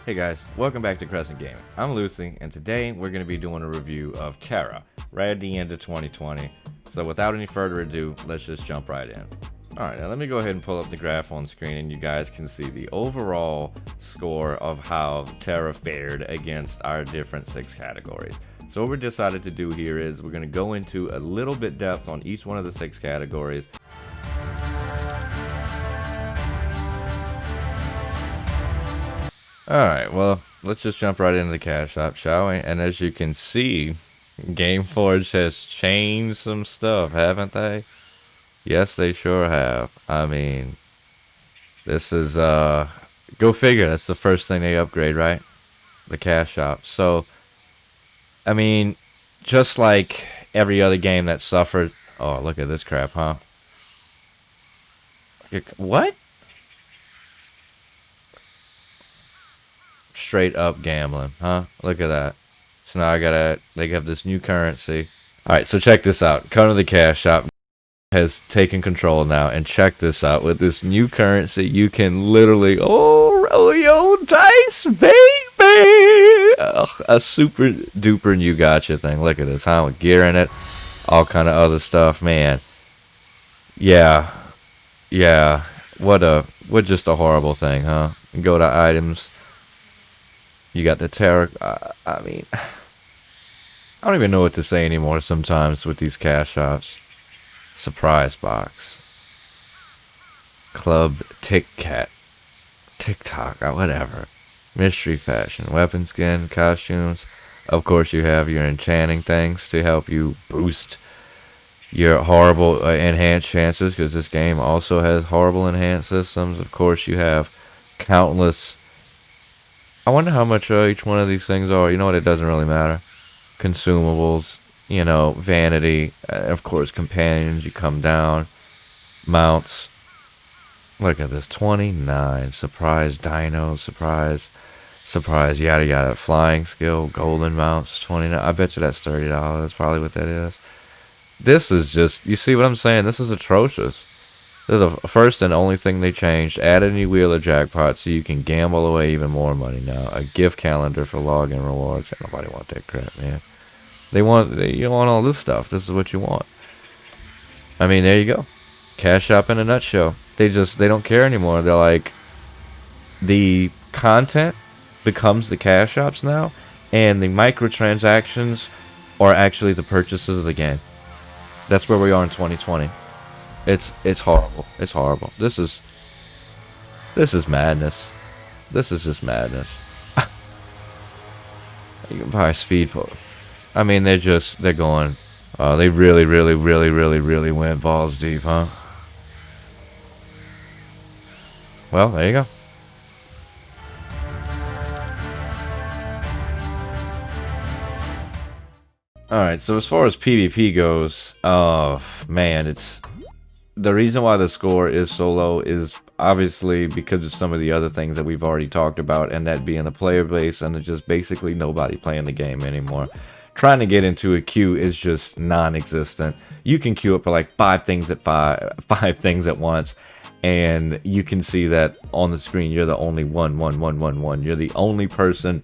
Hey guys, welcome back to Crescent Gaming. I'm Looseie, and today we're going to be doing a review of TERA, right at the end of 2020. So without any further ado, let's just jump right in. Alright, now let me go ahead and pull up the graph on screen and you guys can see the overall score of how TERA fared against our different 6 categories. So what we decided to do here is we're going to go into a little bit depth on each one of the 6 categories. Alright, well, let's just jump right into the cash shop, shall we? And as you can see, Gameforge has changed some stuff, haven't they? Yes, they sure have. I mean, this is, go figure, that's the first thing they upgrade, right? The cash shop. So, I mean, just like every other game that suffered... Oh, look at this crap, huh? What? Straight up gambling, huh? Look at that. So now they have this new currency. Alright, so check this out. Come to the cash shop has taken control now, and check this out. With this new currency, you can literally, roll your dice, baby! Ugh, a super duper new gotcha thing. Look at this, huh? With gear in it, all kind of other stuff, man. Yeah. What just a horrible thing, huh? Go to items. You got the TERA. I mean, I don't even know what to say anymore sometimes with these cash shops. Surprise box. Club TikTok, whatever. Mystery fashion. Weapon skin, costumes. Of course, you have your enchanting things to help you boost your horrible enhanced chances, because this game also has horrible enhanced systems. Of course, you have countless... I wonder how much each one of these things are. You know what? It doesn't really matter. Consumables, you know, vanity, of course, companions. You come down, mounts. Look at this, 29. Surprise dinos, surprise, yada yada. Flying skill, golden mounts, 29. I bet you that's $30. That's probably what that is. This is just, you see what I'm saying? This is atrocious. This is the first and only thing they changed. Added a new wheel of jackpot so you can gamble away even more money now. A gift calendar for login rewards. Nobody want that crap, man. You want all this stuff. This is what you want. I mean, there you go. Cash shop in a nutshell. They don't care anymore. They're like, the content becomes the cash shops now, and the microtransactions are actually the purchases of the game. That's where we are in 2020. It's horrible. It's horrible. This is madness. This is just madness. You can buy a speed boat. I mean, they're going. They really went balls deep, huh? Well, there you go. Alright, so as far as PvP goes, man, the reason why the score is so low is obviously because of some of the other things that we've already talked about, and that being the player base, and there's just basically nobody playing the game anymore. Trying to get into a queue is just non-existent. You can queue up for like five things at once, and you can see that on the screen. You're the only one. You're the only person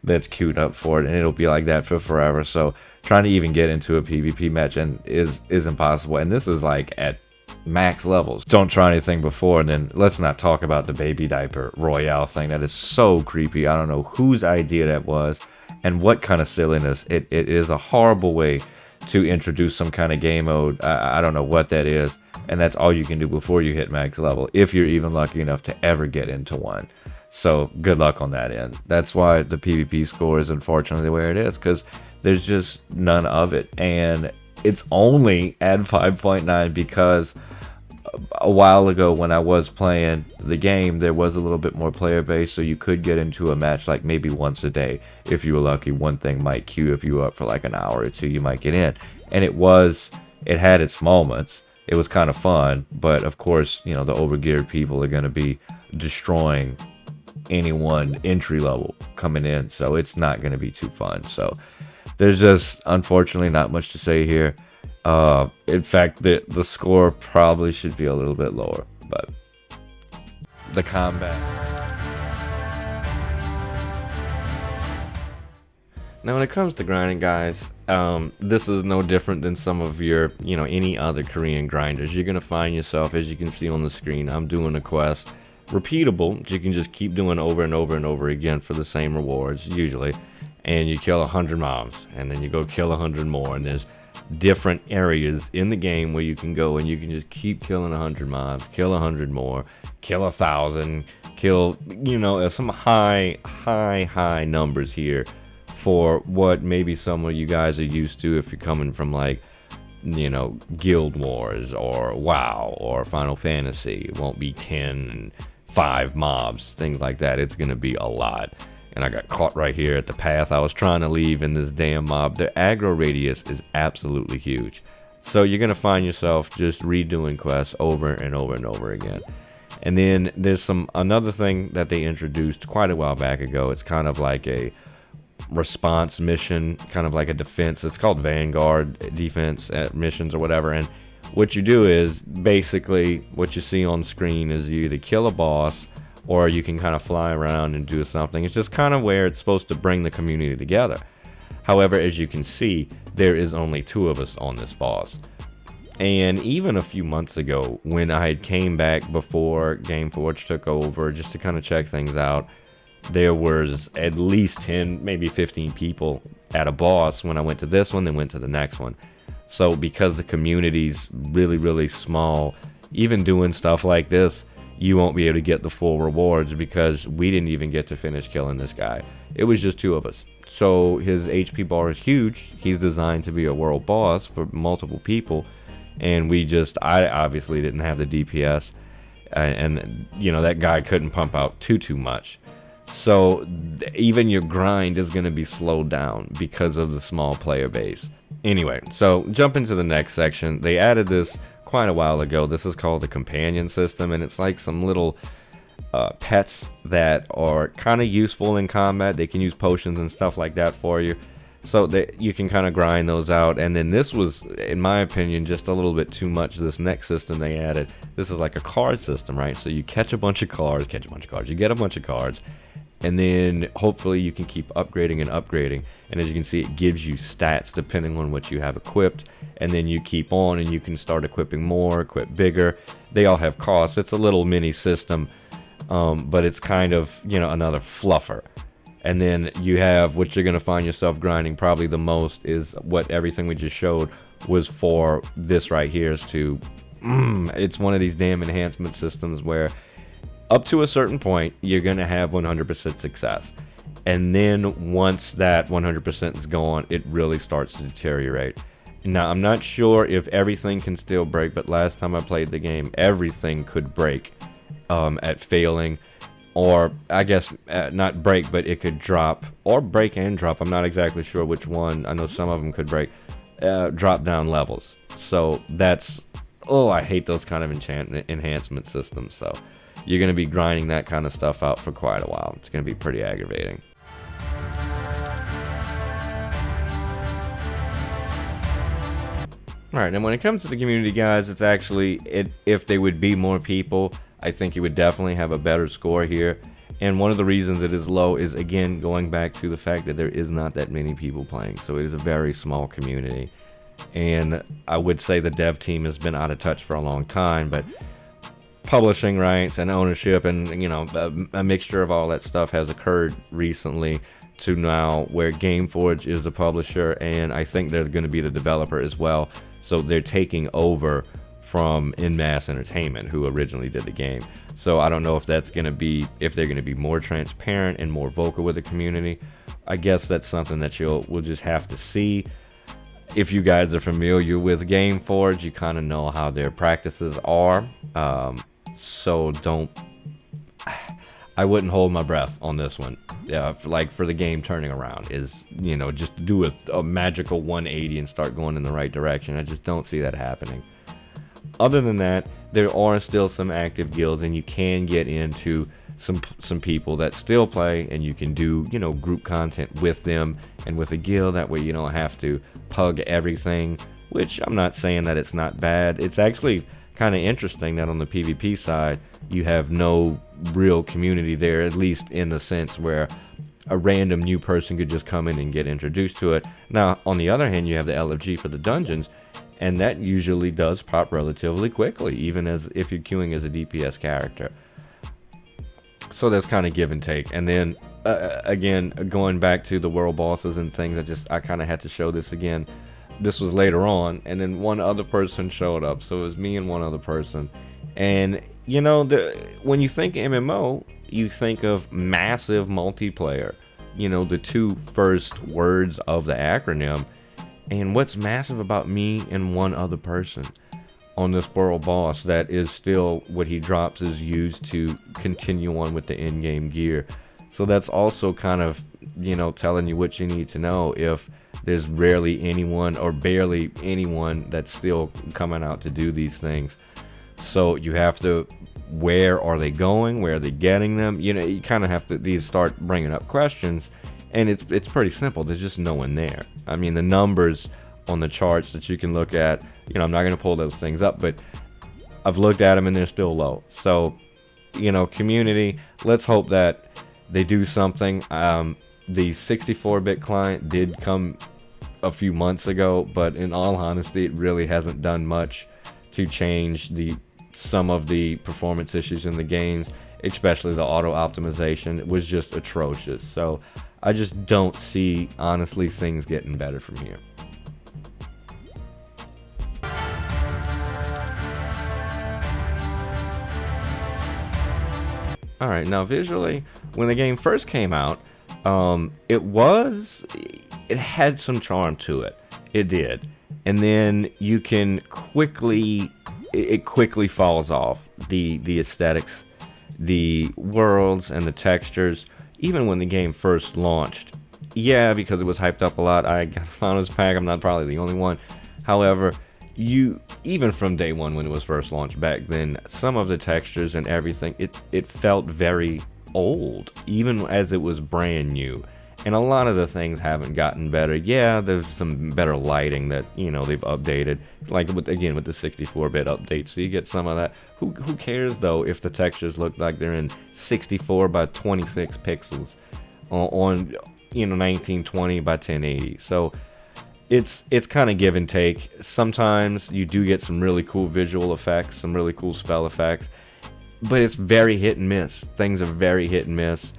that's queued up for it, and it'll be like that for forever. So trying to even get into a PvP match is impossible, and this is like at max levels. Don't try anything before, and then let's not talk about the baby diaper royale thing. That is so creepy. I don't know whose idea that was and what kind of silliness. It is a horrible way to introduce some kind of game mode. I don't know what that is, and that's all you can do before you hit max level, if you're even lucky enough to ever get into one. So good luck on that end. That's why the PvP score is unfortunately where it is, because there's just none of it, and it's only at 5.9 because a while ago when I was playing the game, there was a little bit more player base, so you could get into a match like maybe once a day. If you were lucky, one thing might queue. If you were up for like an hour or two, you might get in. And it had its moments. It was kind of fun, but of course, you know, the overgeared people are going to be destroying anyone entry level coming in, so it's not going to be too fun. So there's just unfortunately not much to say here. In fact, the score probably should be a little bit lower, but the combat Now, when it comes to grinding, guys, this is no different than some of your, any other Korean grinders. You're gonna find yourself, as you can see on the screen, I'm doing a quest, repeatable. You can just keep doing over and over and over again for the same rewards, usually. And you kill 100 mobs, and then you go kill 100 more, and there's different areas in the game where you can go and you can just keep killing 100 mobs, kill 100 more, kill 1,000, kill, some high numbers here for what maybe some of you guys are used to if you're coming from like, Guild Wars or WoW or Final Fantasy. It won't be 10 and 5 mobs, things like that. It's gonna be a lot. And I got caught right here at the path I was trying to leave in this damn mob. The aggro radius is absolutely huge. So you're going to find yourself just redoing quests over and over and over again. And then there's another thing that they introduced quite a while back ago. It's kind of like a response mission, kind of like a defense. It's called Vanguard defense missions or whatever. And what you do is basically what you see on screen is you either kill a boss, or you can kind of fly around and do something. It's just kind of where it's supposed to bring the community together. However, as you can see, there is only 2 of us on this boss. And even a few months ago, when I had came back before Gameforge took over, just to kind of check things out, there was at least 10, maybe 15 people at a boss. When I went to this one, then went to the next one. So because the community's really, really small, even doing stuff like this, you won't be able to get the full rewards because we didn't even get to finish killing this guy. It was just 2 of us. So his HP bar is huge. He's designed to be a world boss for multiple people. And I obviously didn't have the DPS. And that guy couldn't pump out too much. So even your grind is going to be slowed down because of the small player base. Anyway, so jump into the next section. They added this quite a while ago. This is called the companion system, and it's like some little pets that are kind of useful in combat. They can use potions and stuff like that for you, so that you can kind of grind those out. And then this was, in my opinion, just a little bit too much. This next system they added, this is like a card system, right? So you catch a bunch of cards, you get a bunch of cards, and then hopefully you can keep upgrading and upgrading. And as you can see, it gives you stats depending on what you have equipped. And then you keep on and you can start equipping more, equip bigger. They all have costs. It's a little mini system, but it's kind of, another fluffer. And then you have what you're going to find yourself grinding probably the most is what everything we just showed was for. This right here is to, it's one of these damn enhancement systems where up to a certain point, you're going to have 100% success. And then once that 100% is gone, it really starts to deteriorate. Now, I'm not sure if everything can still break, but last time I played the game, everything could break at failing. Or, I guess, not break, but it could drop. Or break and drop. I'm not exactly sure which one. I know some of them could break. Drop down levels. So, that's... Oh, I hate those kind of enhancement systems. So, you're going to be grinding that kind of stuff out for quite a while. It's going to be pretty aggravating. Alright, and when it comes to the community, guys, it's actually, if there would be more people, I think you would definitely have a better score here. And one of the reasons it is low is, again, going back to the fact that there is not that many people playing. So it is a very small community. And I would say the dev team has been out of touch for a long time, but publishing rights and ownership and, a mixture of all that stuff has occurred recently to now where Gameforge is the publisher, and I think they're going to be the developer as well. So they're taking over from In-Mass Entertainment, who originally did the game. So I don't know if that's going to be, if they're going to be more transparent and more vocal with the community. I guess that's something that we'll just have to see. If you guys are familiar with Gameforge, you kind of know how their practices are. So I wouldn't hold my breath on this one. For the game turning around is, just do a magical 180 and start going in the right direction. I just don't see that happening. Other than that, there are still some active guilds, and you can get into some people that still play, and you can do, group content with them and with a guild. That way you don't have to pug everything, which I'm not saying that it's not bad. It's actually kind of interesting that on the PvP side, you have no real community there, at least in the sense where a random new person could just come in and get introduced to it. Now, on the other hand, you have the LFG for the dungeons, and that usually does pop relatively quickly, even as if you're queuing as a DPS character. So there's kind of give and take. And then again, going back to the world bosses and things, I kind of had to show this again. This was later on, and then one other person showed up, so it was me and one other person. And you know, when you think MMO, you think of massive multiplayer, you know, the two first words of the acronym. And what's massive about me and one other person on this world boss that is still what he drops is used to continue on with the in-game gear. So that's also kind of, you know, telling you what you need to know if there's rarely anyone or barely anyone that's still coming out to do these things. So you have to, where are they going? Where are they getting them? You know, you kind of have to, these start bringing up questions, and it's pretty simple. There's just no one there. I mean, the numbers on the charts that you can look at, you know, I'm not going to pull those things up, but I've looked at them and they're still low. So, you know, community, let's hope that they do something. The 64-bit client did come a few months ago, but in all honesty, it really hasn't done much to change some of the performance issues in the games, especially the auto optimization. It was just atrocious. So I just don't see, honestly, things getting better from here. Alright, now visually, when the game first came out, it had some charm to it. It did. And then you can quickly, it quickly falls off. The aesthetics, the worlds, and the textures, even when the game first launched. Yeah, because it was hyped up a lot. I got found this pack, I'm not probably the only one. However, even from day one when it was first launched back then, some of the textures and everything, it felt very old, even as it was brand new. And a lot of the things haven't gotten better. Yeah, there's some better lighting that, you know, they've updated, like with the 64-bit update, so you get some of that. Who cares though if the textures look like they're in 64 by 26 pixels on 1920 by 1080? So it's kind of give and take. Sometimes you do get some really cool visual effects, some really cool spell effects, but it's very hit and miss. Things are very hit and miss.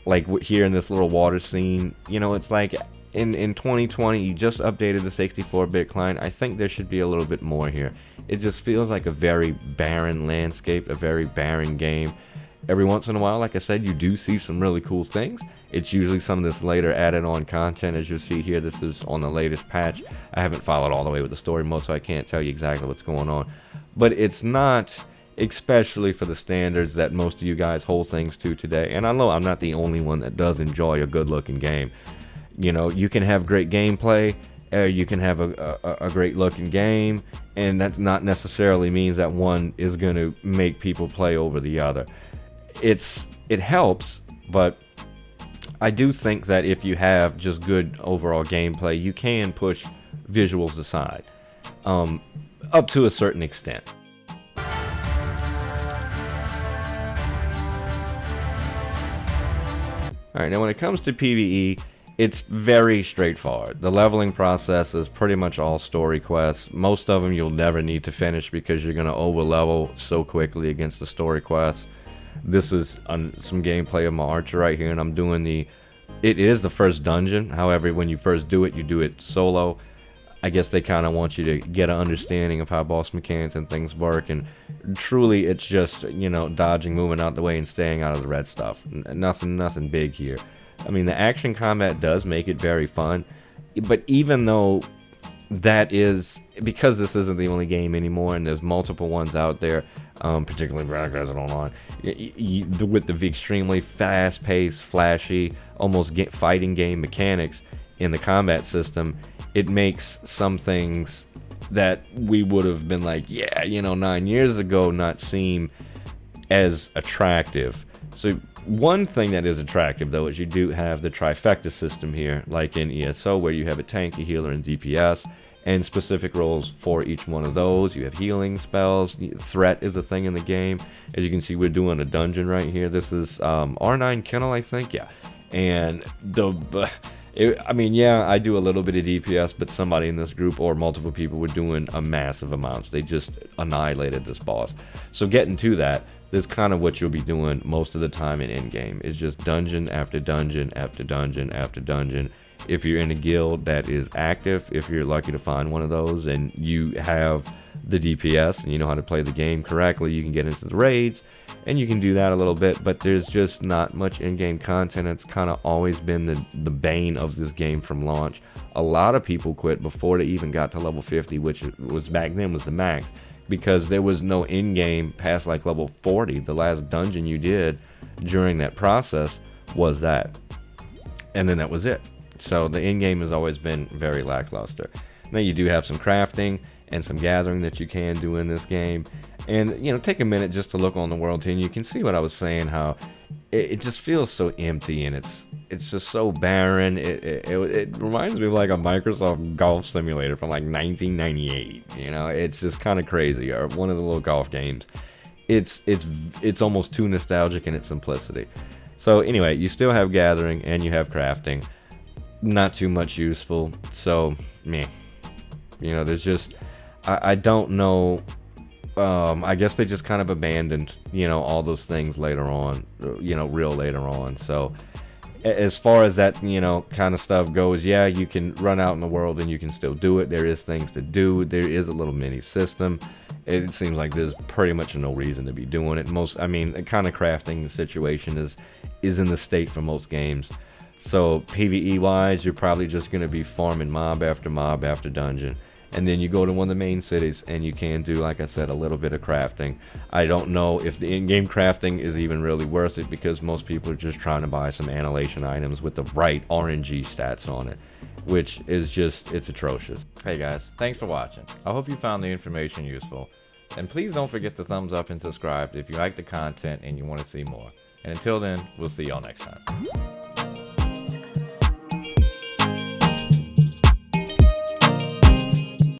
Like here in this little water scene, you know, it's like in 2020, you just updated the 64-bit client. I think there should be a little bit more here. It just feels like a very barren landscape, a very barren game. Every once in a while, like I said, you do see some really cool things. It's usually some of this later added on content. As you see here, this is on the latest patch. I haven't followed all the way with the story mode, so I can't tell you exactly what's going on. But it's not, especially for the standards that most of you guys hold things to today. And I know I'm not the only one that does enjoy a good looking game. You know, you can have great gameplay, you can have a great looking game, and that not necessarily means that one is going to make people play over the other. It helps, but I do think that if you have just good overall gameplay, you can push visuals aside, up to a certain extent. Alright, now when it comes to PvE, it's very straightforward. The leveling process is pretty much all story quests. Most of them you'll never need to finish because you're going to over-level so quickly against the story quests. This is some gameplay of my archer right here, and I'm doing it is the first dungeon. However, when you first do it, you do it solo. I guess they kind of want you to get an understanding of how boss mechanics and things work, and truly it's just, you know, dodging, moving out the way, and staying out of the red stuff. Nothing big here. I mean, the action combat does make it very fun, but even though that is, because this isn't the only game anymore, and there's multiple ones out there, particularly Broadcast Online, with the extremely fast-paced, flashy, almost fighting game mechanics in the combat system, it makes some things that we would have been like, yeah, you know, 9 years ago, not seem as attractive. So one thing that is attractive, though, is you do have the trifecta system here, like in ESO, where you have a tank, a healer, and DPS, and specific roles for each one of those. You have healing spells. Threat is a thing in the game. As you can see, we're doing a dungeon right here. This is R9 Kennel, I think, yeah. And I mean, yeah, I do a little bit of DPS, but somebody in this group or multiple people were doing a massive amounts. They just annihilated this boss. So getting to that, this is kind of what you'll be doing most of the time in in-game. It's just dungeon after dungeon after dungeon after dungeon. If you're in a guild that is active, if you're lucky to find one of those and you have the DPS and you know how to play the game correctly, you can get into the raids and you can do that a little bit, but there's just not much in-game content. It's kind of always been the bane of this game from launch. A lot of people quit before they even got to level 50, which was back then was the max, because there was no in-game past like level 40. The last dungeon you did during that process was that, and then that was it. So the in-game has always been very lackluster. Now you do have some crafting and some gathering that you can do in this game, and you know, take a minute just to look on the world and you can see what I was saying, how it just feels so empty and it's just so barren. It reminds me of like a Microsoft golf simulator from like 1998. You know, it's just kind of crazy, or one of the little golf games. It's almost too nostalgic in its simplicity. So anyway, you still have gathering and you have crafting, not too much useful. So meh. You know, there's just I don't know. I guess they just kind of abandoned, you know, all those things later on, you know, real later on. So as far as that, you know, kind of stuff goes, yeah, you can run out in the world and you can still do it. There is things to do. There is a little mini system. It seems like there's pretty much no reason to be doing it. I mean, the kind of crafting situation is in the state for most games. So PvE wise, you're probably just going to be farming mob after dungeon. And then you go to one of the main cities and you can do, like I said, a little bit of crafting. I don't know if the in-game crafting is even really worth it, because most people are just trying to buy some annihilation items with the right RNG stats on it, which is just, it's atrocious. Hey guys, thanks for watching. I hope you found the information useful. And please don't forget to thumbs up and subscribe if you like the content and you want to see more. And until then, we'll see y'all next time.